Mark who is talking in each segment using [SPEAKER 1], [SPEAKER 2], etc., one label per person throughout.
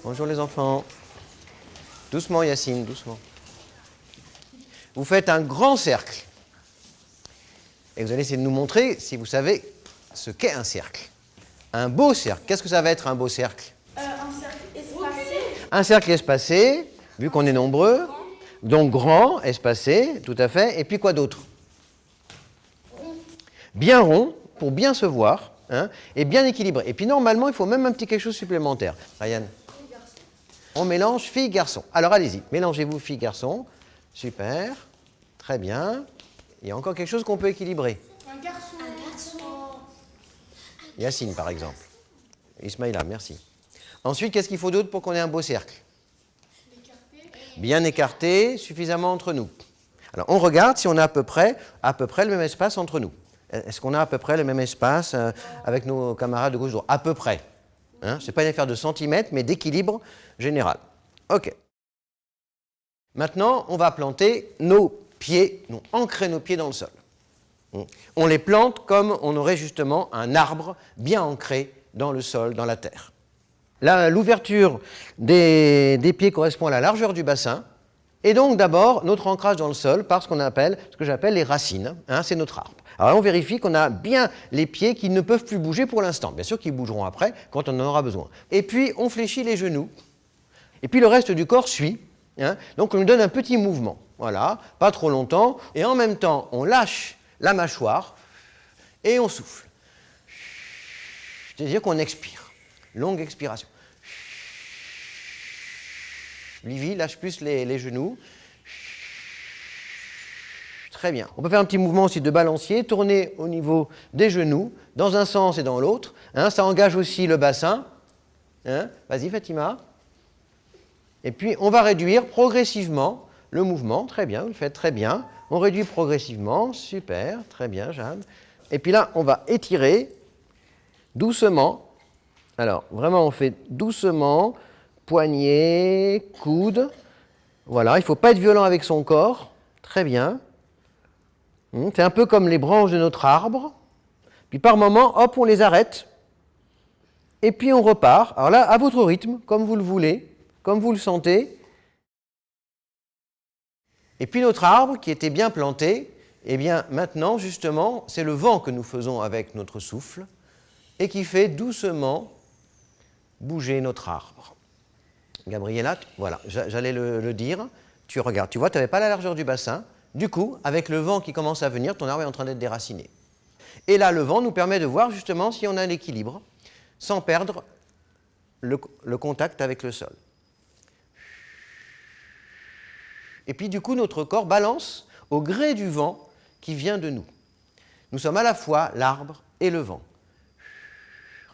[SPEAKER 1] Bonjour les enfants. Doucement Yacine, doucement. Vous faites un grand cercle. Et vous allez essayer de nous montrer si vous savez ce qu'est un cercle. Un beau cercle. Qu'est-ce que ça va être un beau cercle?
[SPEAKER 2] Un cercle espacé.
[SPEAKER 1] Un cercle espacé, vu qu'on est nombreux. Donc grand, espacé, tout à fait. Et puis quoi d'autre? Bien rond, pour bien se voir, hein, et bien équilibré. Et puis normalement, il faut même un petit quelque chose supplémentaire. Ryan? On mélange filles-garçons. Alors allez-y, mélangez-vous filles-garçons. Super, très bien. Il y a encore quelque chose qu'on peut équilibrer.
[SPEAKER 2] Un garçon.
[SPEAKER 1] Yacine, par exemple. Ismaïla, merci. Ensuite, qu'est-ce qu'il faut d'autre pour qu'on ait un beau cercle? Bien écarté, suffisamment entre nous. Alors, on regarde si on a à peu près le même espace entre nous. Est-ce qu'on a à peu près le même espace avec nos camarades de gauche-droite? À peu près. Hein? Ce n'est pas une affaire de centimètres, mais d'équilibre général. OK. Maintenant, on va planter nos pieds, ancrer nos pieds dans le sol. On les plante comme on aurait justement un arbre bien ancré dans le sol, dans la terre. L'ouverture des pieds correspond à la largeur du bassin. Et donc d'abord, notre ancrage dans le sol par ce que j'appelle les racines. Hein, c'est notre arbre. Alors on vérifie qu'on a bien les pieds qui ne peuvent plus bouger pour l'instant. Bien sûr qu'ils bougeront après quand on en aura besoin. Et puis on fléchit les genoux. Et puis le reste du corps suit. Hein, donc on lui donne un petit mouvement. Voilà, pas trop longtemps. Et en même temps, on lâche la mâchoire et on souffle. C'est-à-dire qu'on expire. Longue expiration. Livy, lâche plus les genoux. Très bien. On peut faire un petit mouvement aussi de balancier, tourner au niveau des genoux, dans un sens et dans l'autre. Hein, ça engage aussi le bassin. Hein, vas-y Fatima. Et puis on va réduire progressivement le mouvement. Très bien, vous le faites très bien. On réduit progressivement. Super, très bien Jeanne. Et puis là, on va étirer doucement. Alors, vraiment, on fait doucement. Poignet, coude. Voilà, il ne faut pas être violent avec son corps. Très bien. C'est un peu comme les branches de notre arbre. Puis par moment, hop, on les arrête. Et puis on repart. Alors là, à votre rythme, comme vous le voulez, comme vous le sentez. Et puis notre arbre, qui était bien planté, eh bien maintenant, justement, c'est le vent que nous faisons avec notre souffle et qui fait doucement bouger notre arbre. Gabriella, voilà, j'allais le dire. Tu regardes, tu vois, tu n'avais pas la largeur du bassin. Du coup, avec le vent qui commence à venir, ton arbre est en train d'être déraciné. Et là, le vent nous permet de voir justement si on a l'équilibre, sans perdre le contact avec le sol. Et puis, du coup, notre corps balance au gré du vent qui vient de nous. Nous sommes à la fois l'arbre et le vent.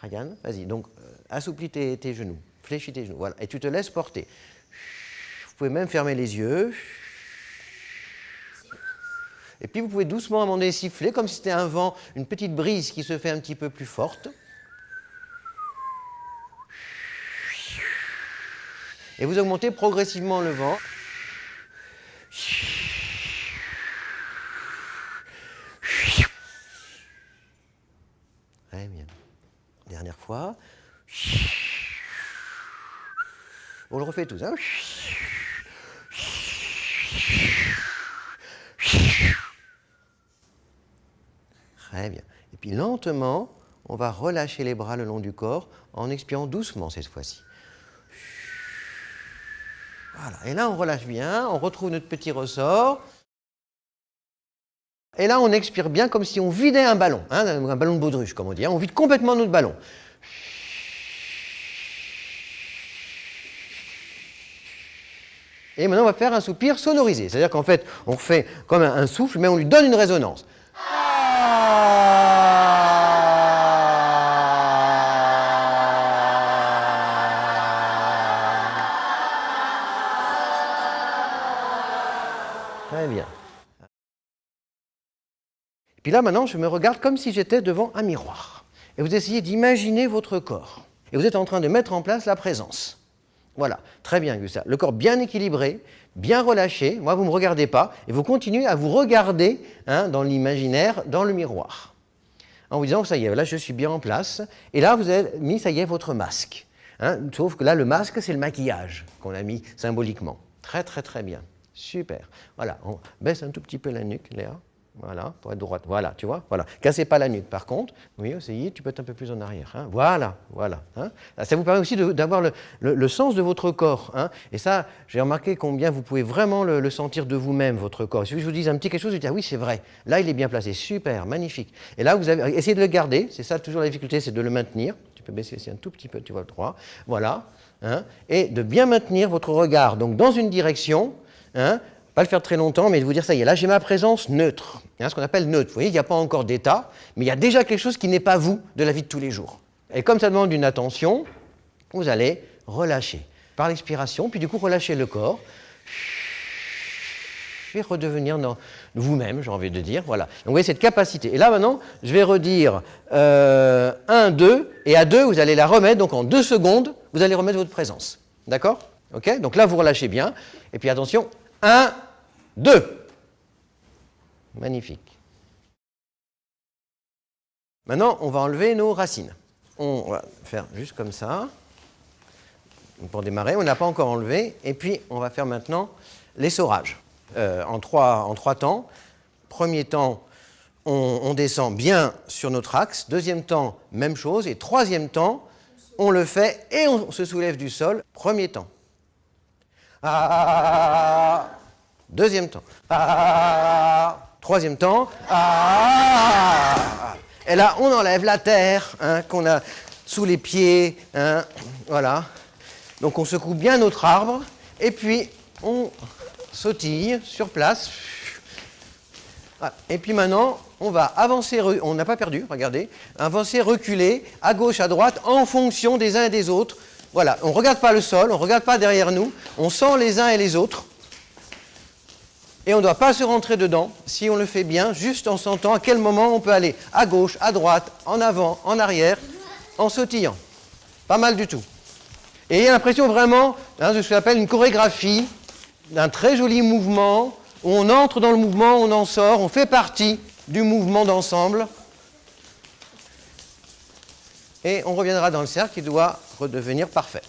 [SPEAKER 1] Ryan, vas-y, donc assouplis tes genoux. Fléchis tes genoux, voilà, et tu te laisses porter. Vous pouvez même fermer les yeux. Et puis vous pouvez doucement à un moment donné siffler, comme si c'était un vent, une petite brise qui se fait un petit peu plus forte. Et vous augmentez progressivement le vent. Très bien. Dernière fois. On le refait tous. Hein. Très bien. Et puis lentement, on va relâcher les bras le long du corps en expirant doucement cette fois-ci. Voilà. Et là, on relâche bien, on retrouve notre petit ressort. Et là, on expire bien comme si on vidait un ballon, hein, un ballon de baudruche, comme on dit. Hein. On vide complètement notre ballon. Et maintenant, on va faire un soupir sonorisé. C'est-à-dire qu'en fait, on fait comme un souffle, mais on lui donne une résonance. Très bien. Et puis là, maintenant, je me regarde comme si j'étais devant un miroir. Et vous essayez d'imaginer votre corps. Et vous êtes en train de mettre en place la présence. Voilà, très bien Gustave. Le corps bien équilibré, bien relâché. Moi, vous ne me regardez pas. Et vous continuez à vous regarder hein, dans l'imaginaire, dans le miroir. En vous disant, ça y est, là, je suis bien en place. Et là, vous avez mis, ça y est, votre masque. Hein, sauf que là, le masque, c'est le maquillage qu'on a mis symboliquement. Très, très, très bien. Super. Voilà, on baisse un tout petit peu la nuque, Léa. Voilà, pour être droite. Voilà, tu vois. Voilà. Cassez pas la nuque, par contre. Oui, essayez, tu peux être un peu plus en arrière. Hein. Voilà, voilà. Hein. Ça vous permet aussi d'avoir le sens de votre corps. Hein. Et ça, j'ai remarqué combien vous pouvez vraiment le sentir de vous-même, votre corps. Si je vous dis un petit quelque chose, vous dites, ah oui, c'est vrai. Là, il est bien placé. Super, magnifique. Et là, vous avez essayé de le garder. C'est ça, toujours la difficulté, c'est de le maintenir. Tu peux baisser aussi un tout petit peu, tu vois, le droit. Voilà. Hein. Et de bien maintenir votre regard. Donc, dans une direction, hein, pas le faire très longtemps, mais de vous dire, ça y est, là j'ai ma présence neutre, hein, ce qu'on appelle neutre. Vous voyez, il n'y a pas encore d'état, mais il y a déjà quelque chose qui n'est pas vous de la vie de tous les jours. Et comme ça demande une attention, vous allez relâcher par l'expiration, puis du coup relâcher le corps, et redevenir vous-même, j'ai envie de dire. Voilà. Donc vous voyez cette capacité. Et là maintenant, je vais redire 1, 2, et à 2, vous allez la remettre, donc en 2 secondes, vous allez remettre votre présence. D'accord? Ok? Donc là, vous relâchez bien, et puis attention, 1, 2. Magnifique. Maintenant, on va enlever nos racines. On va faire juste comme ça. Pour démarrer, on n'a pas encore enlevé. Et puis, on va faire maintenant l'essorage en trois temps. Premier temps, on descend bien sur notre axe. Deuxième temps, même chose. Et troisième temps, on le fait et on se soulève du sol. Premier temps. Ah, deuxième temps. Ah, troisième temps. Ah, et là, on enlève la terre hein, qu'on a sous les pieds. Hein, voilà. Donc, on secoue bien notre arbre. Et puis, on sautille sur place. Voilà. Et puis maintenant, on va avancer. On n'a pas perdu, regardez. Avancer, reculer, à gauche, à droite, en fonction des uns et des autres. Voilà, on ne regarde pas le sol, on ne regarde pas derrière nous, on sent les uns et les autres. Et on ne doit pas se rentrer dedans, si on le fait bien, juste en sentant à quel moment on peut aller à gauche, à droite, en avant, en arrière, en sautillant. Pas mal du tout. Et il y a l'impression vraiment hein, de ce qu'on appelle une chorégraphie, d'un très joli mouvement, où on entre dans le mouvement, on en sort, on fait partie du mouvement d'ensemble. Et on reviendra dans le cercle qui doit redevenir parfait.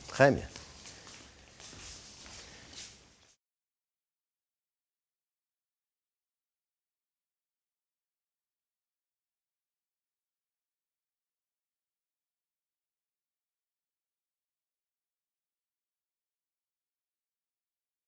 [SPEAKER 1] Très bien.